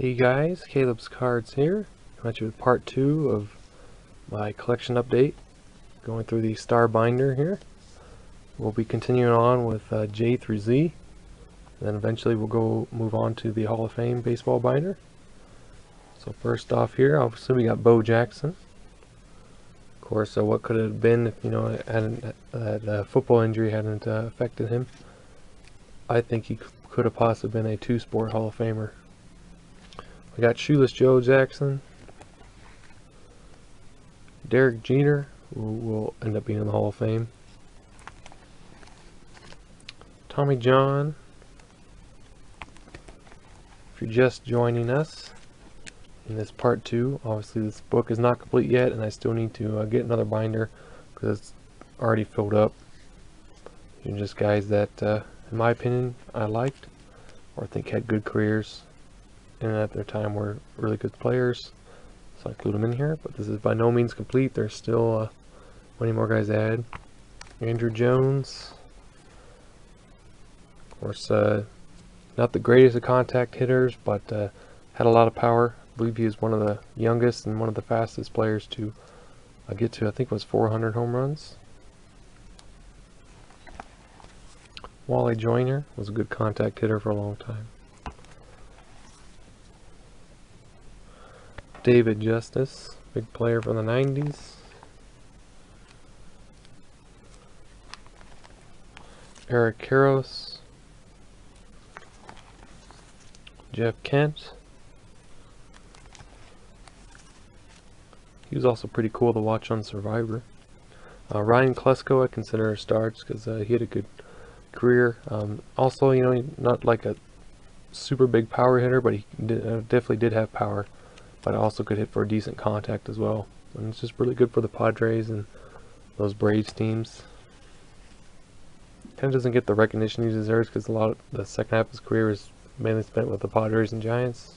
Hey guys, Caleb's Cards here. I'm at you with part 2 of my collection update. Going through the Star Binder here. We'll be continuing on with J through Z. And then eventually we'll move on to the Hall of Fame baseball binder. So first off here, obviously we got Bo Jackson. Of course, what could it have been if that football injury hadn't affected him? I think he could have possibly been a two-sport Hall of Famer. We got Shoeless Joe Jackson, Derek Jeter, who will end up being in the Hall of Fame, Tommy John. If you're just joining us in this part 2, obviously this book is not complete yet, and I still need to get another binder because it's already filled up. You're just guys that, in my opinion, I liked or think had good careers, and at their time were really good players, so I include them in here. But this is by no means complete. There's still many more guys to add. Andrew Jones, of course, not the greatest of contact hitters, but had a lot of power. I believe he was one of the youngest and one of the fastest players to get to, I think it was 400 home runs. Wally Joyner was a good contact hitter for a long time. David Justice, big player from the 90s. Eric Karros. Jeff Kent. He was also pretty cool to watch on Survivor. Ryan Klesko I consider a start because he had a good career. Also, not like a super big power hitter, but he definitely did have power. But also could hit for a decent contact as well. And it's just really good for the Padres and those Braves teams. Kind of doesn't get the recognition he deserves because a lot of the second half of his career is mainly spent with the Padres and Giants.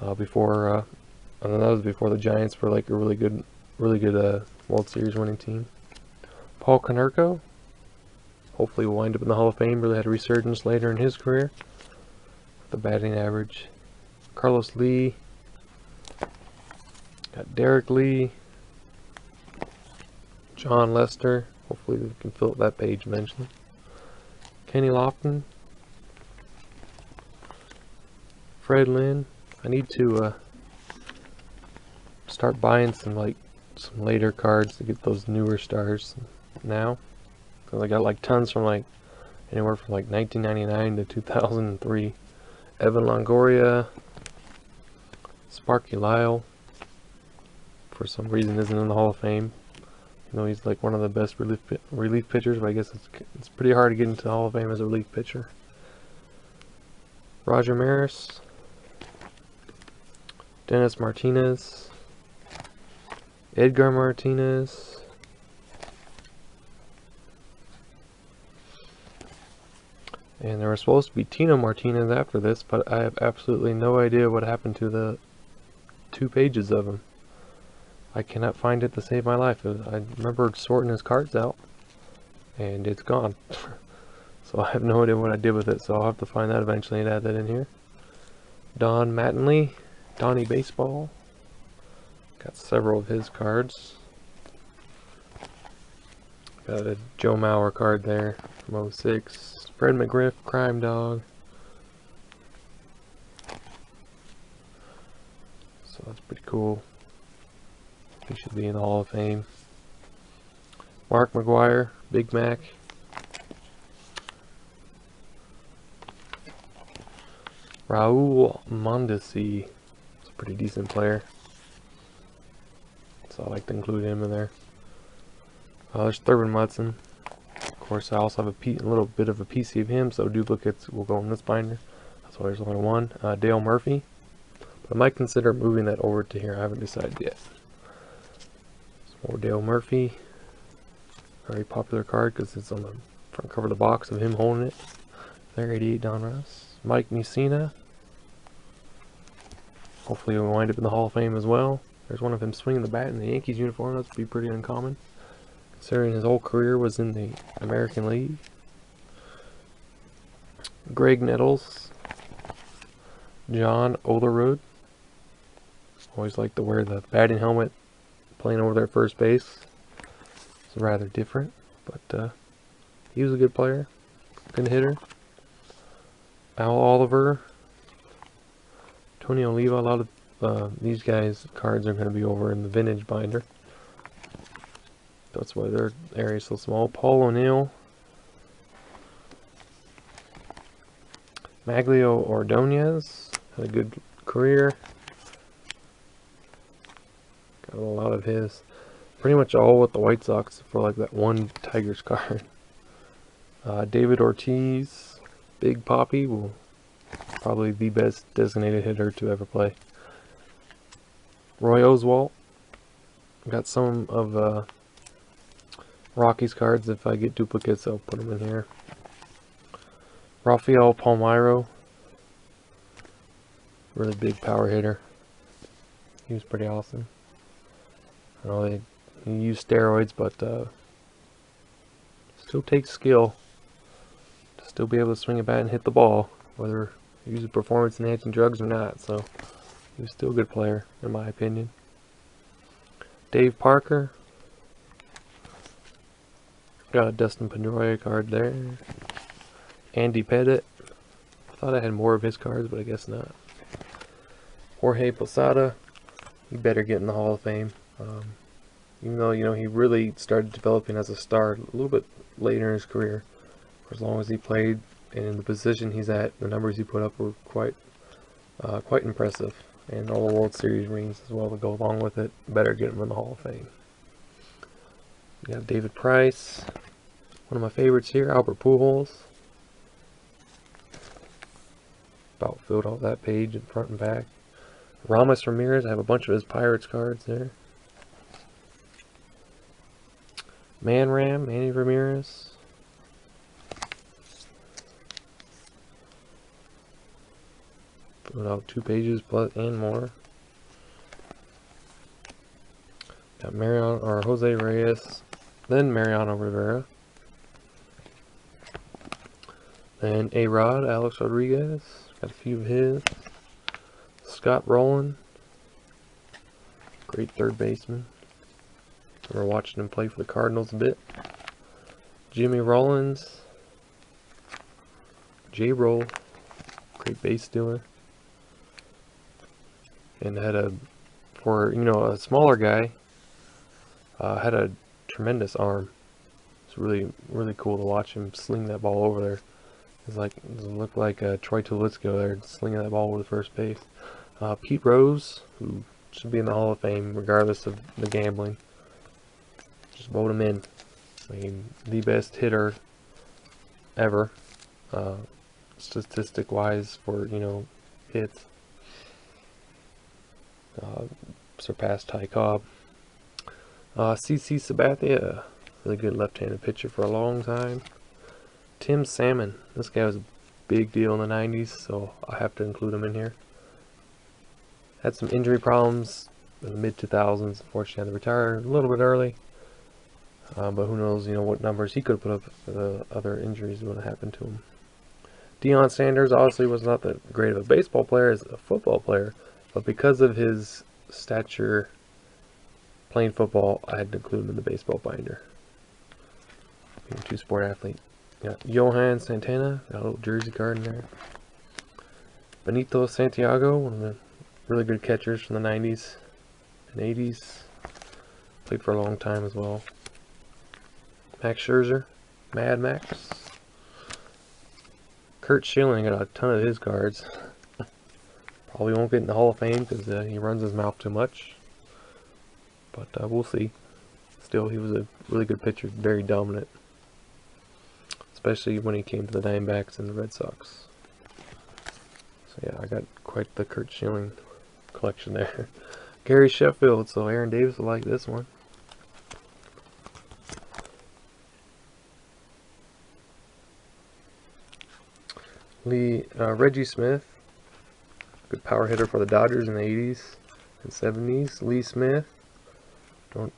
And that was before the Giants were like a really good World Series winning team. Paul Konerko, hopefully will wind up in the Hall of Fame. Really had a resurgence later in his career. The batting average. Carlos Lee, got Derek Lee, John Lester, hopefully we can fill up that page eventually, Kenny Lofton, Fred Lynn. I need to start buying some later cards to get those newer stars now, because I got like tons from anywhere from 1999 to 2003. Evan Longoria. Sparky Lyle, for some reason, isn't in the Hall of Fame. He's like one of the best relief pitchers, but I guess it's pretty hard to get into the Hall of Fame as a relief pitcher. Roger Maris, Dennis Martinez, Edgar Martinez, and there was supposed to be Tino Martinez after this, but I have absolutely no idea what happened to the 2 pages of him. I cannot find it to save my life. I remember sorting his cards out, and it's gone. So I have no idea what I did with it, so I'll have to find that eventually and add that in here. Don Mattingly, Donnie Baseball. Got several of his cards. Got a Joe Mauer card there from 06. Fred McGriff, Crime Dog. So that's pretty cool. He should be in the Hall of Fame. Mark McGwire, Big Mac. Raul Mondesi. He's a pretty decent player, so I like to include him in there. There's Thurman Munson. Of course, I also have a little bit of a PC of him, so duplicates will go in this binder. That's why there's only one. Dale Murphy. But I might consider moving that over to here. I haven't decided yet. Some more Dale Murphy. Very popular card because it's on the front cover of the box of him holding it. There, 88 Donruss. Mike Mussina. Hopefully he'll wind up in the Hall of Fame as well. There's one of him swinging the bat in the Yankees uniform. That's be pretty uncommon, considering his whole career was in the American League. Greg Nettles. John Olerud. Always like to wear the batting helmet playing over their first base. It's rather different, but he was a good player, good hitter. Al Oliver, Tony Oliva. A lot of these guys' cards are going to be over in the vintage binder. That's why their area is so small. Paul O'Neill, Maglio Ordonez, had a good career. Got a lot of his. Pretty much all with the White Sox for like that one Tigers card. David Ortiz, Big Poppy, will probably the best designated hitter to ever play. Roy Oswalt. Got some of Rocky's cards. If I get duplicates, I'll put them in here. Rafael Palmeiro, really big power hitter. He was pretty awesome. I know he used steroids, but still takes skill to still be able to swing a bat and hit the ball, whether he uses performance-enhancing drugs or not. So he was still a good player, in my opinion. Dave Parker. Got a Dustin Pedroia card there. Andy Pettit. Thought I had more of his cards, but I guess not. Jorge Posada. He better get in the Hall of Fame. Even though, he really started developing as a star a little bit later in his career. For as long as he played and in the position he's at, the numbers he put up were quite impressive. And all the World Series rings as well to go along with it. Better get him in the Hall of Fame. We got David Price. One of my favorites here, Albert Pujols. About filled out that page in front and back. Ramos Ramirez, I have a bunch of his Pirates cards there. Man-Ram, Manny Ramirez. Filled out 2 pages plus and more. Got Jose Reyes, then Mariano Rivera. Then A-Rod, Alex Rodriguez. Got a few of his. Scott Rowland. Great third baseman. We're watching him play for the Cardinals a bit. Jimmy Rollins. J-Roll. Great base stealer. And had a smaller guy, had a tremendous arm. It's really, really cool to watch him sling that ball over there. It looked like Troy Tulowitzki there slinging that ball over the first base. Pete Rose, who should be in the Hall of Fame regardless of the gambling. Just vote him in. I mean, the best hitter ever, statistic-wise for hits. Surpassed Ty Cobb. CC Sabathia, really good left-handed pitcher for a long time. Tim Salmon, this guy was a big deal in the 90s, so I have to include him in here. Had some injury problems in the mid-2000s, unfortunately had to retire a little bit early. But who knows, what numbers he could have put up if the other injuries would have happened to him. Deion Sanders obviously was not that great of a baseball player as a football player, but because of his stature playing football, I had to include him in the baseball binder. Being a two-sport athlete. Got Johan Santana, got a little jersey card in there. Benito Santiago, one of the really good catchers from the 90s and 80s. Played for a long time as well. Max Scherzer, Mad Max. Curt Schilling, got a ton of his cards. Probably won't get in the Hall of Fame because he runs his mouth too much. But we'll see. Still, he was a really good pitcher, very dominant. Especially when he came to the Diamondbacks and the Red Sox. So yeah, I got quite the Curt Schilling collection there. Gary Sheffield, so Aaron Davis will like this one. Reggie Smith, good power hitter for the Dodgers in the 80s and 70s. Lee Smith,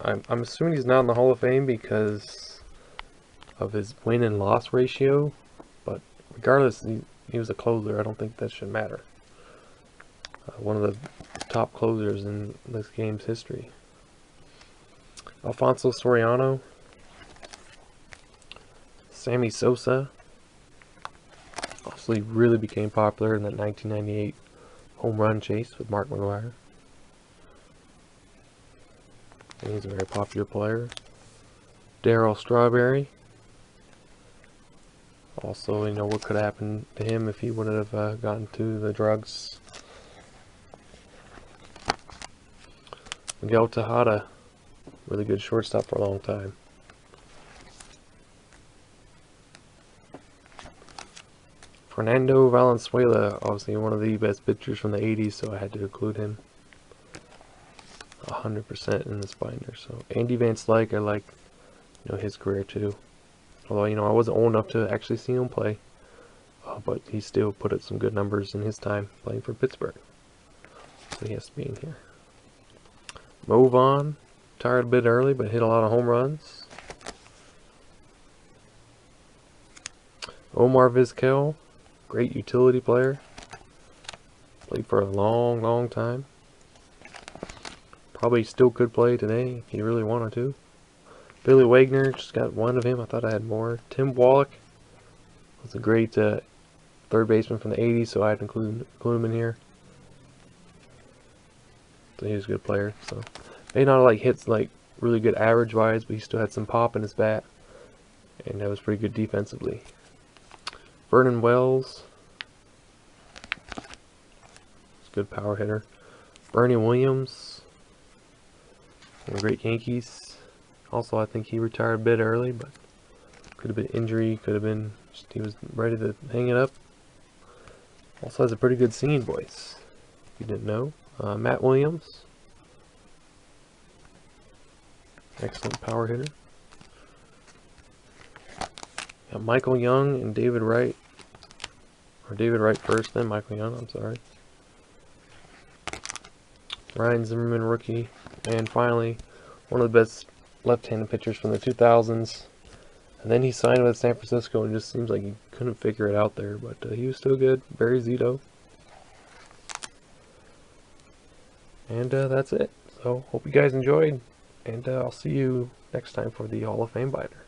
I'm assuming he's not in the Hall of Fame because of his win and loss ratio, but regardless, he was a closer. I don't think that should matter. One of the top closers in this game's history. Alfonso Soriano, Sammy Sosa, obviously really became popular in that 1998 home run chase with Mark McGwire. And he's a very popular player. Darryl Strawberry. Also, you know, what could happen to him if he wouldn't have gotten to the drugs. Miguel Tejada, really good shortstop for a long time. Fernando Valenzuela, obviously one of the best pitchers from the 80s, so I had to include him 100% in this binder. So Andy Van Slyke, I like, you know, his career too. Although, you know, I wasn't old enough to actually see him play, but he still put up some good numbers in his time playing for Pittsburgh. So he has to be in here. Mo Vaughn, retired a bit early, but hit a lot of home runs. Omar Vizquel, great utility player. Played for a long, long time. Probably still could play today if he really wanted to. Billy Wagner, just got one of him. I thought I had more. Tim Wallach was a great third baseman from the 80s, so I had to include him in here. So he was a good player. So may not like hits like really good average wise, but he still had some pop in his bat, and that was pretty good defensively. Vernon Wells, he's a good power hitter. Bernie Williams, one of the great Yankees. Also, I think he retired a bit early, but could have been injury, could have been just he was ready to hang it up. Also has a pretty good singing voice, if you didn't know. Matt Williams, excellent power hitter. Got Michael Young and David Wright, or David Wright first, then Michael Young, I'm sorry. Ryan Zimmerman, rookie, and finally, one of the best left-handed pitchers from the 2000s. And then he signed with San Francisco, and it just seems like he couldn't figure it out there, but he was still good. Barry Zito. And that's it. So, hope you guys enjoyed, and I'll see you next time for the Hall of Fame binder.